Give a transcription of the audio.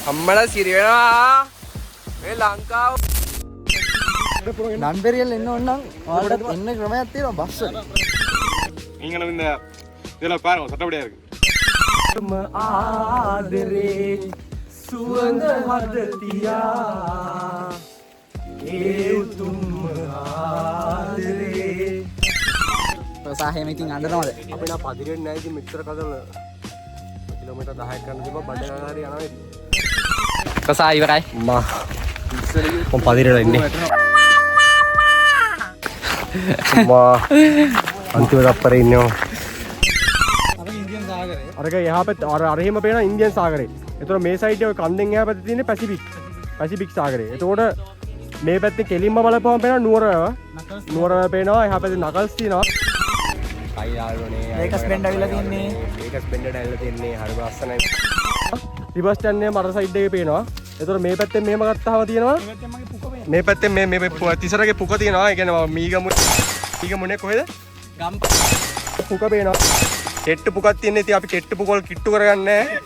අම්මලා සිරි වෙනවා මේ ලංකාව. නන්බෙරියල් එන්න ඕන නම් ඔයාලට එන්න ක්‍රමයක් තියෙනවා බස් වල. நீங்களும் இந்த இதெல்லாம் பாருங்க சட்டப்படியா இருக்கு. ආදරේ සුවඳ හදතියා ඒ උතුම් ආදරේ. ප්‍රසාහයම ඉතින් අඬනවද? අපි නා පදිරෙන්නේ නැහැ ඉතින් මෙච්චර කදල කිලෝමීටර් 10ක් යන තිබ්බා බඩ හරි යනවා ඉතින්. ප්‍රසා ඉවරයි. මා කොම් පදිරෙලා ඉන්නේ. මා අන්තිම තප්පරේ ඉන්නවා. අරක එහා පැත්ත අර එහෙම පේන ඉන්දියන් සාගරේ. ඒතකොට මේ සයිඩ් එක කන්දෙන් එහා පැත්තේ තියෙන්නේ පැසිෆික් සාගරේ. ඒතකොට මේ පැත්තේ කෙලින්ම බලපුවම පේනවා නුවරව. නුවරව පේනවා. එහා පැත්තේ නකල්ස් තියෙනවා. අය යාළුවනේ. ඒකස් බෙන්ඩ් ඇවිල්ලා තින්නේ. ඒකස් බෙන්ඩ් ඇවිල්ලා තින්නේ. හරි ලස්සනයි. රිවර්ස් ස්ටෑන්ඩ් එක මර සයිඩ් එකේ පේනවා. ඒතකොට මේ පැත්තෙන් මෙහෙම ගත්තාම තියෙනවා. මේ පැත්තෙන් මේ තිසරගේ පුක තියෙනවා. ඒ කියන්නේ මීගමුනේ කොහෙද? ගම් පුක පේනවා. කෙට්ටු පුකක් තියෙන ඉතින් අපි කෙට්ටු පුකවල කිට්ටු කරගන්නේ නැහැ.